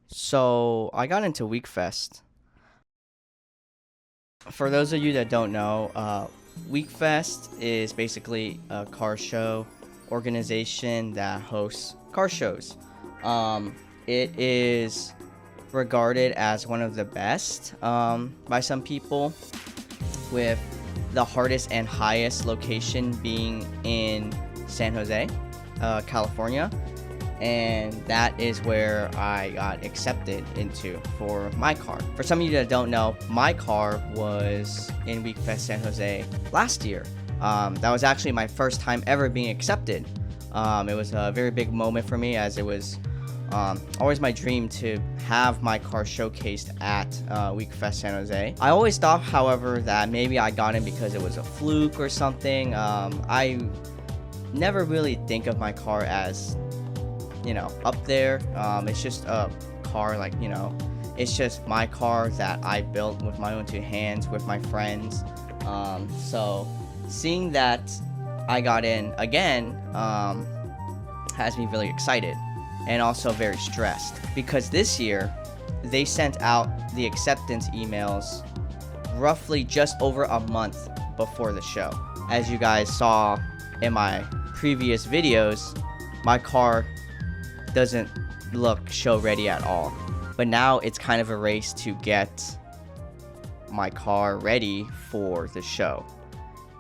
So I got into Weakfest. For those of you that don't know, Weakfest is basically a car show organization that hosts car shows. It is regarded as one of the best by some people, with the hardest and highest location being in San Jose, California. And that is where I got accepted into for my car. For some of you that don't know, my car was in Wekfest San Jose last year. That was actually my first time ever being accepted. It was a very big moment for me, as it was always my dream to have my car showcased at Wekfest San Jose. I always thought, however, that maybe I got in because it was a fluke or something. I never really think of my car as, up there. It's just a car, it's just my car that I built with my own two hands with my friends. So seeing that I got in again has me really excited and also very stressed, because this year they sent out the acceptance emails roughly just over a month before the show. As you guys saw in my previous videos, my car doesn't look show ready at all, but now it's kind of a race to get my car ready for the show.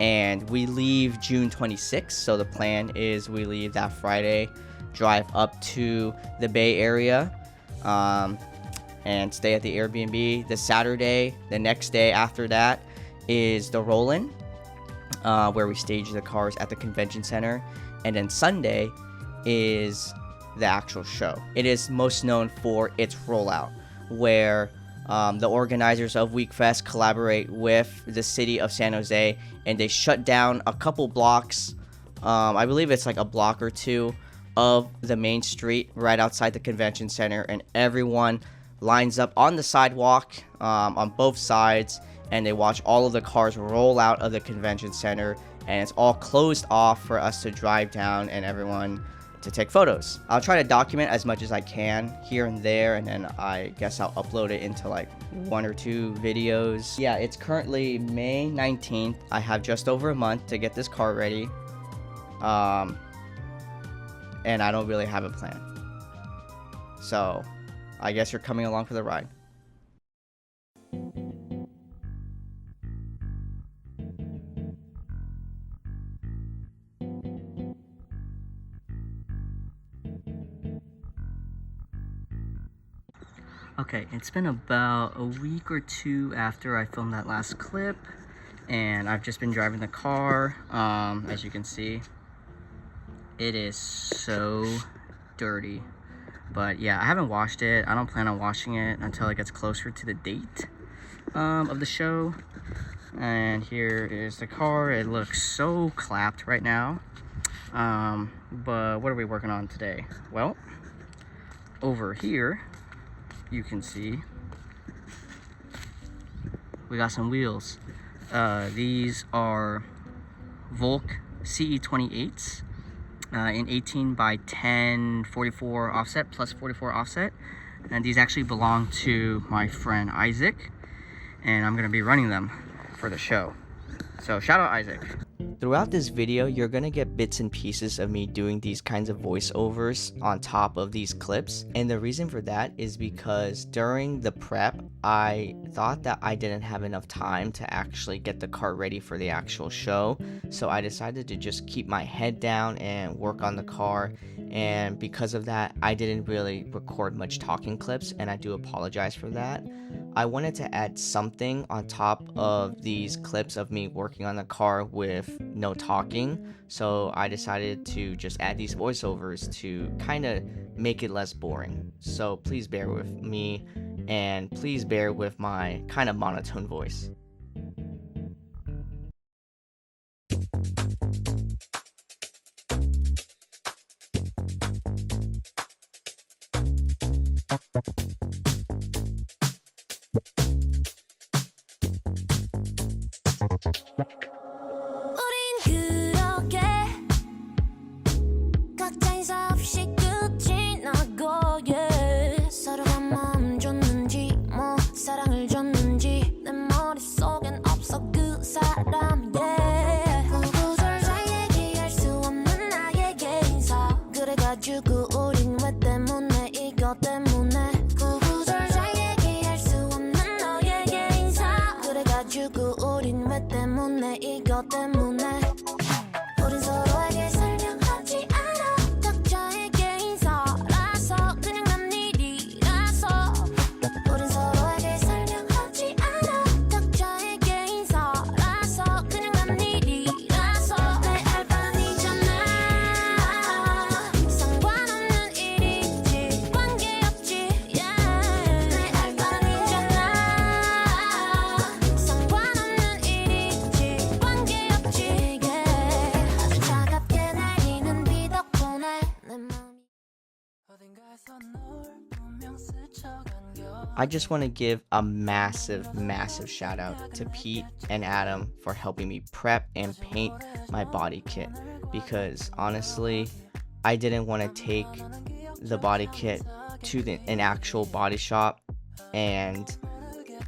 And we leave June 26th, so the plan is we leave that Friday, drive up to the Bay Area, and stay at the Airbnb. The Saturday, the next day after that, is the roll-in, where we stage the cars at the convention center. And then Sunday is the actual show. It is most known for its rollout, where the organizers of Weakfest collaborate with the city of San Jose, and they shut down a couple blocks. I believe it's like a block or two of the main street right outside the convention center, and everyone lines up on the sidewalk on both sides, and they watch all of the cars roll out of the convention center, and it's all closed off for us to drive down and everyone to take photos. I'll try to document as much as I can here and there, and then I guess I'll upload it into like 1 or 2 videos. Yeah, it's currently May 19th. I have just over a month to get this car ready. And I don't really have a plan. So I guess you're coming along for the ride. Okay, it's been about a week or 2 after I filmed that last clip, and I've just been driving the car. As you can see, it is so dirty. But yeah, I haven't washed it. I don't plan on washing it until it gets closer to the date of the show. And here is the car. It looks so clapped right now. But what are we working on today? Well, over here, you can see we got some wheels. These are Volk CE28s in 18 by 10 44 offset plus 44 offset, and these actually belong to my friend Isaac, and I'm gonna be running them for the show. So shout out Isaac. Throughout this video, you're gonna get bits and pieces of me doing these kinds of voiceovers on top of these clips. And the reason for that is because during the prep, I thought that I didn't have enough time to actually get the car ready for the actual show. So I decided to just keep my head down and work on the car. And because of that, I didn't really record much talking clips, and I do apologize for that. I wanted to add something on top of these clips of me working on the car with no talking, so I decided to just add these voiceovers to kind of make it less boring. So please bear with me, and please bear with my kind of monotone voice. 우린 그렇게 각자 인사 없이 끝이 나고 yeah. 서로가 너 때문에 우린 서로에게 설명하지 않아 각자의 개인사라서 그냥 남 일이라서 우린 서로에게 설명하지 않아 각자의 개인사라서 그냥 남 일이라서 내 알바니잖아 상관없는 일이지 관계없지 yeah. 내 알바니잖아 상관없는 일이지 관계없지 yeah. 아주 차갑게 날리는 비 덕분에 내 맘이 어딘가에서 널 분명 스쳐간 I just want to give a massive shout out to Pete and Adam for helping me prep and paint my body kit, because honestly, I didn't want to take the body kit to an actual body shop, and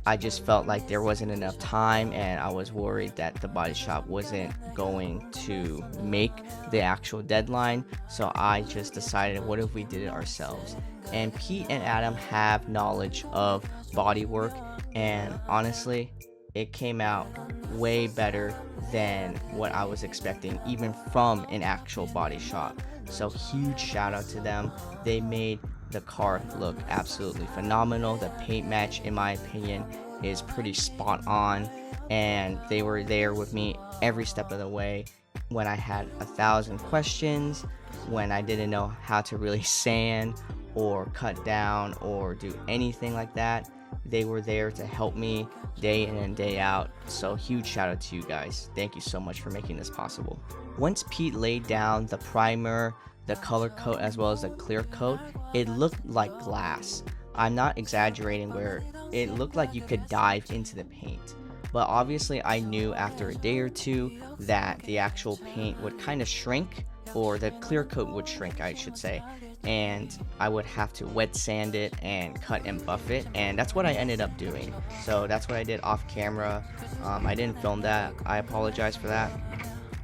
I just felt like there wasn't enough time, and I was worried that the body shop wasn't going to make the actual deadline. So I just decided, what if we did it ourselves? And Pete and Adam have knowledge of body work, and honestly, it came out way better than what I was expecting, even from an actual body shop. So huge shout out to them. They made the car look absolutely phenomenal. The paint match, in my opinion, is pretty spot on, and they were there with me every step of the way. When I had 1,000 questions, when I didn't know how to really sand or cut down or do anything like that, they were there to help me day in and day out. So huge shout out to you guys. Thank you so much for making this possible. Once Pete laid down the primer, the color coat, as well as the clear coat, it looked like glass. I'm not exaggerating, where it looked like you could dive into the paint. But obviously I knew after a day or two that the actual paint would kind of shrink, or the clear coat would shrink, I should say, and I would have to wet sand it and cut and buff it, and that's what I ended up doing. So that's what I did off camera. I didn't film that, I apologize for that,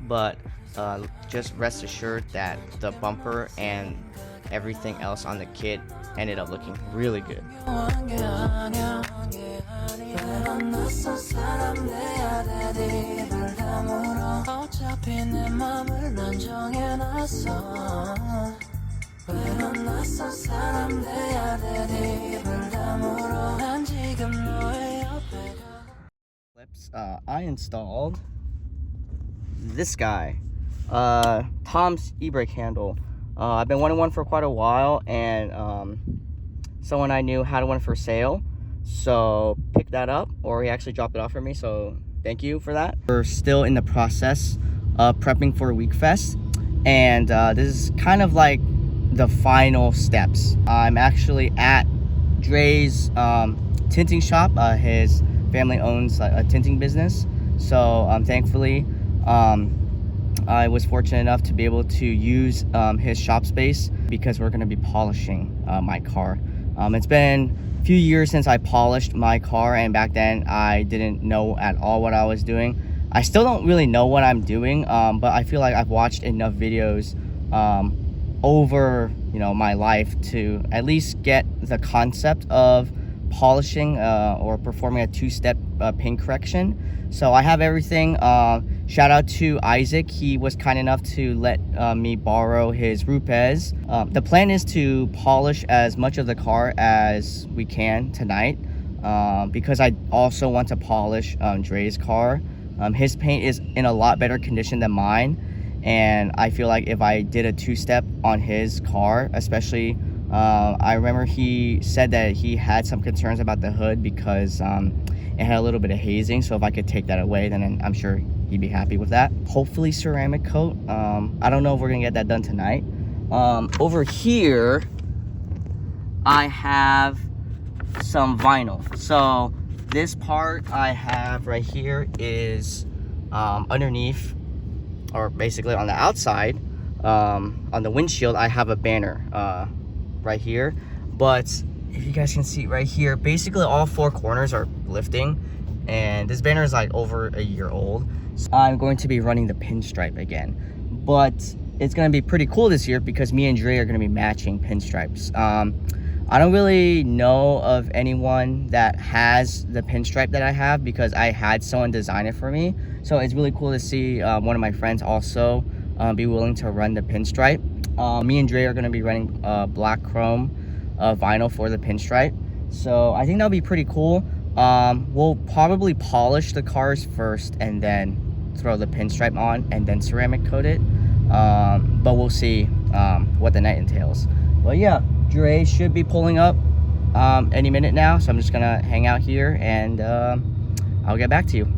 but just rest assured that the bumper and everything else on the kit ended up looking really good. I installed this guy, Tom's e-brake handle. I've been wanting one for quite a while, and someone I knew had one for sale, so picked that up, or he actually dropped it off for me, so thank you for that. We're still in the process of prepping for Weakfest, and this is kind of like the final steps. I'm actually at Dre's tinting shop. His family owns a tinting business, so thankfully I was fortunate enough to be able to use his shop space, because we're going to be polishing my car. It's been a few years since I polished my car, and back then I didn't know at all what I was doing. I still don't really know what I'm doing, but I feel like I've watched enough videos over my life to at least get the concept of polishing or performing a two-step paint correction. So I have everything. Shout out to Isaac. He was kind enough to let me borrow his Rupes. The plan is to polish as much of the car as we can tonight, because I also want to polish Dre's car. His paint is in a lot better condition than mine, and I feel like if I did a two-step on his car, especially, I remember he said that he had some concerns about the hood because it had a little bit of hazing, so if I could take that away, then I'm sure he'd be happy with that. Hopefully ceramic coat. I don't know if we're gonna get that done tonight. Over here I have some vinyl. So this part I have right here is underneath, or basically on the outside, on the windshield, I have a banner right here. But if you guys can see right here, basically all four corners are lifting, and this banner is like over a year old. So I'm going to be running the pinstripe again, but it's going to be pretty cool this year because me and Dre are going to be matching pinstripes. I don't really know of anyone that has the pinstripe that I have because I had someone design it for me. So it's really cool to see one of my friends also be willing to run the pinstripe. Me and Dre are going to be running black chrome vinyl for the pinstripe. So I think that'll be pretty cool. We'll probably polish the cars first and then throw the pinstripe on and then ceramic coat it. But we'll see what the night entails. But yeah, Dre should be pulling up any minute now, so I'm just gonna hang out here and I'll get back to you.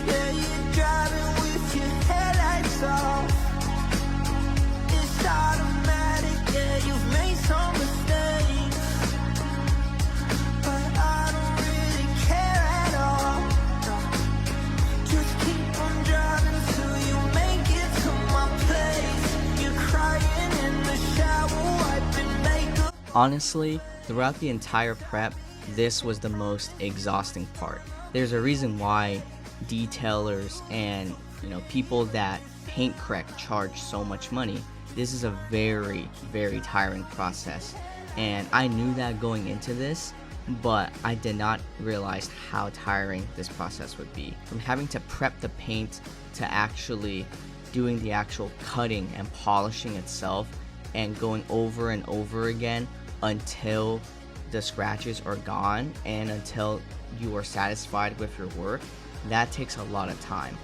Yeah, you're driving with your headlights off. It's automatic, yeah, you've made some mistakes, but I don't really care at all. No. Just keep on driving till you make it to my place. You're crying in the shower, wiping makeup. Honestly, throughout the entire prep, this was the most exhausting part. There's a reason why detailers and people that paint correct charge so much money. This is a very, very tiring process, and I knew that going into this, but I did not realize how tiring this process would be. From having to prep the paint to actually doing the actual cutting and polishing itself and going over and over again until the scratches are gone and until you are satisfied with your work, that takes a lot of time.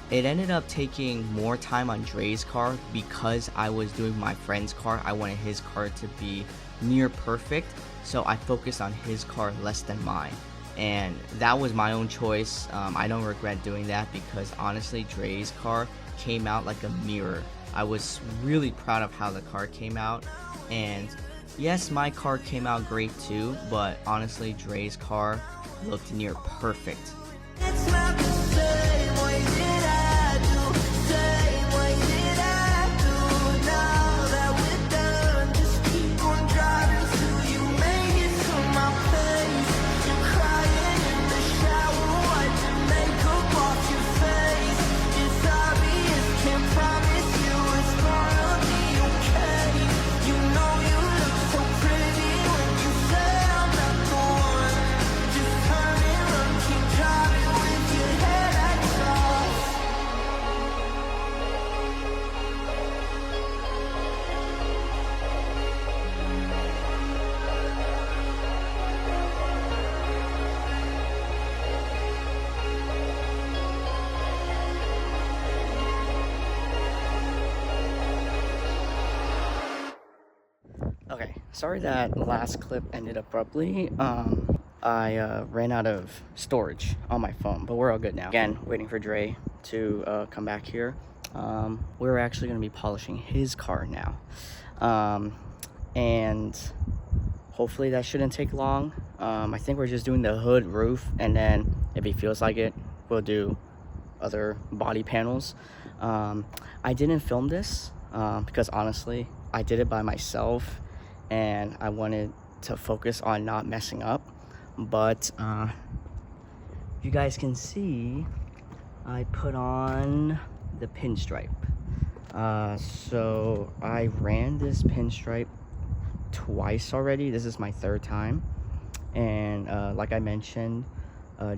It ended up taking more time on Dre's car because I was doing my friend's car. I wanted his car to be near perfect, so I focused on his car less than mine. And that was my own choice. I don't regret doing that because honestly, Dre's car came out like a mirror. I was really proud of how the car came out, and yes, my car came out great too, but honestly, Dre's car looked near perfect. It's not the same. What did I do? Same. What did I do? Now that we're done, just keep on driving till you make it to my place. You're crying in the shower, wiping makeup off your face. It's obvious, can't promise you it's gonna be okay. You know you look so pretty when you say I'm not the one. Just turn and run, keep driving with your headlights off. Okay, sorry that last clip ended abruptly. I ran out of storage on my phone, but we're all good now. Again, waiting for Dre to come back here. We're actually going to be polishing his car now. And hopefully that shouldn't take long. I think we're just doing the hood, roof, and then if he feels like it, we'll do other body panels. I didn't film this because honestly, I did it by myself and I wanted to focus on not messing up. But you guys can see I put on the pinstripe. So I ran this pinstripe twice already. This is my third time, and like I mentioned,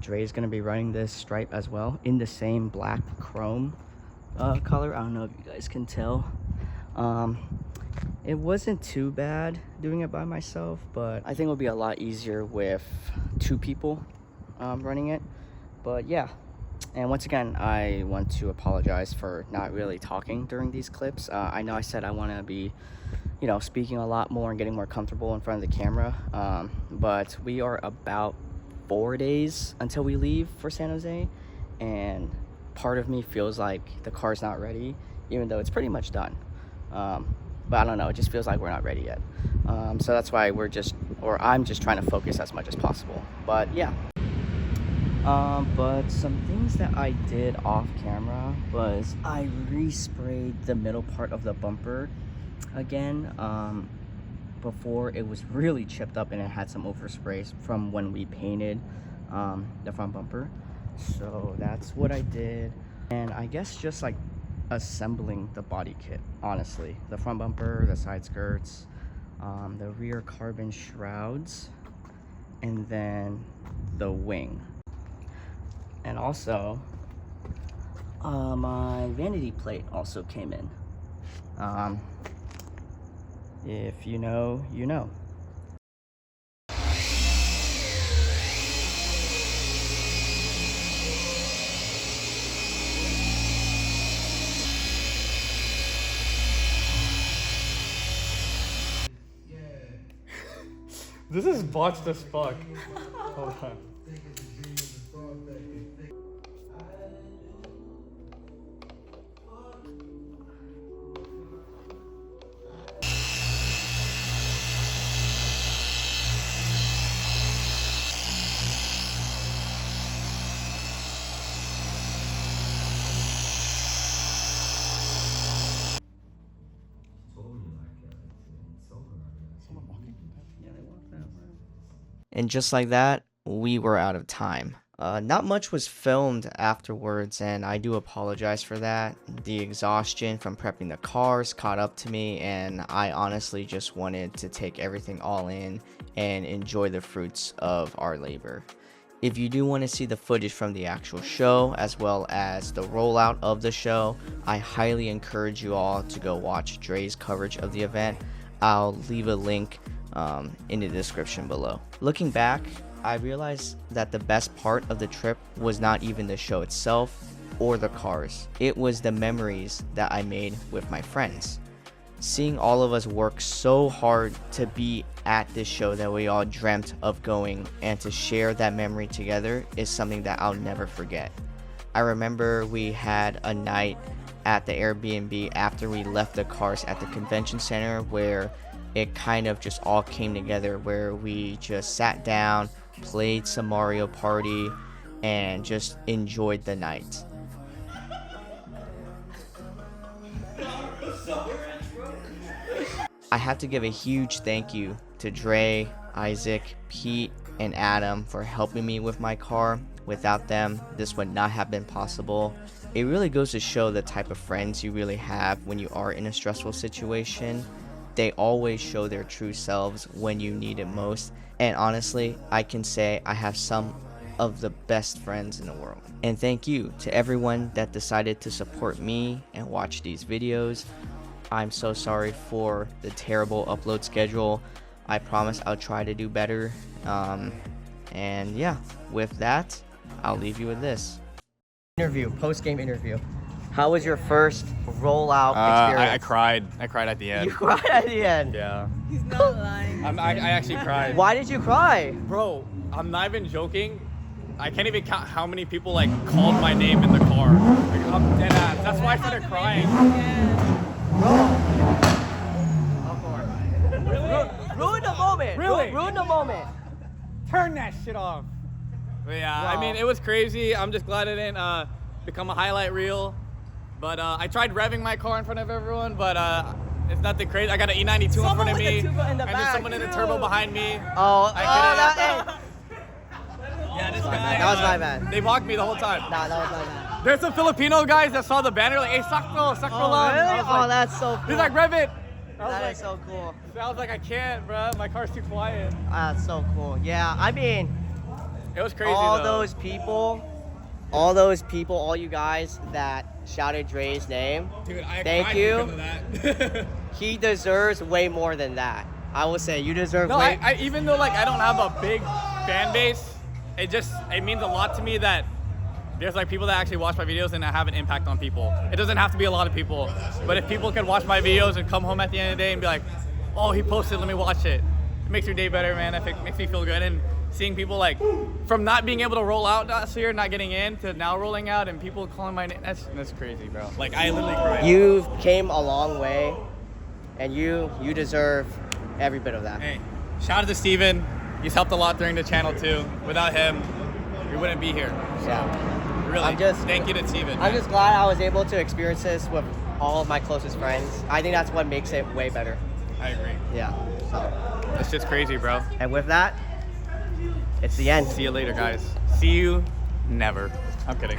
Dre is gonna be running this stripe as well in the same black chrome color. I don't know if you guys can tell. It wasn't too bad doing it by myself, but I think it'll be a lot easier with two people running it. But yeah, and once again, I want to apologize for not really talking during these clips. I know I said I want to be, speaking a lot more and getting more comfortable in front of the camera, but we are about 4 days until we leave for San Jose, and part of me feels like the car's not ready, even though it's pretty much done. But I don't know, it just feels like we're not ready yet. So that's why I'm just trying to focus as much as possible. But yeah. But some things that I did off camera was I resprayed the middle part of the bumper again. Before it was really chipped up and it had some oversprays from when we painted the front bumper. So that's what I did. And I guess just like assembling the body kit, honestly. The front bumper, the side skirts, the rear carbon shrouds, and then the wing. And also, my vanity plate also came in. If you know, you know. This is botched as fuck. Hold on. And just like that, we were out of time. Not much was filmed afterwards, and I do apologize for that. The exhaustion from prepping the cars caught up to me, and I honestly just wanted to take everything all in and enjoy the fruits of our labor. If you do want to see the footage from the actual show, as well as the rollout of the show, I highly encourage you all to go watch Dre's coverage of the event. I'll leave a link in the description below. Looking back, I realized that the best part of the trip was not even the show itself or the cars. It was the memories that I made with my friends. Seeing all of us work so hard to be at this show that we all dreamt of going and to share that memory together is something that I'll never forget. I remember we had a night at the Airbnb after we left the cars at the convention center where it kind of just all came together, where we just sat down, played some Mario Party, and just enjoyed the night. I have to give a huge thank you to Dre, Isaac, Pete, and Adam for helping me with my car. Without them, this would not have been possible. It really goes to show the type of friends you really have when you are in a stressful situation. They always show their true selves when you need it most, and honestly, I can say I have some of the best friends in the world. And thank you to everyone that decided to support me and watch these videos. I'm so sorry for the terrible upload schedule. I promise I'll try to do better. And yeah, with that, I'll leave you with this. Post-game interview. How was your first rollout experience? I cried. I cried at the end. You cried at the end? Yeah. He's not lying. I actually cried. Why did you cry? Bro, I'm not even joking. I can't even count how many people like called my name in the car. Like, I'm dead ass. That's why I started crying. Ruin the moment. Really? Ruin the moment. Turn that shit off. But yeah, Wow. I mean, it was crazy. I'm just glad it didn't become a highlight reel. But I tried revving my car in front of everyone, but it's nothing crazy. I got an E92 in front of me, and there's someone in the turbo behind me. That Yeah, this guy. was my bad. They blocked me the whole time. That was my bad. There's some Filipino guys that saw the banner, like, hey, sakto lang. Really? I was like, That's so cool. he's like, rev it. That is so cool. I was like, I can't, bro. My car's too quiet. That's so cool. Yeah, I mean, It was crazy, all though. those people, all you guys that shouted Dre's name, Dude, I thank cried you. because of that. He deserves way more than that. I will say you deserve No, way. I even though like I don't have a big fan base, it means a lot to me that there's like people that actually watch my videos and that have an impact on people. It doesn't have to be a lot of people, but if people can watch my videos and come home at the end of the day and be like, oh, he posted, let me watch it. It makes your day better, man. It makes me feel good. And seeing people like from not being able to roll out last year, not getting in, to now rolling out and people calling my name, that's crazy, bro. Like I literally cried. You came a long way, and you deserve every bit of that. Hey, shout out to Steven. He's helped a lot during the channel too. Without him, we wouldn't be here. So, Yeah. really, I'm just- thank you to Steven. I'm just glad I was able to experience this with all of my closest friends. I think that's what makes it way better. I agree. Yeah. So, That's just crazy, bro. and with that, it's the end. See you later, guys. See you never. I'm kidding.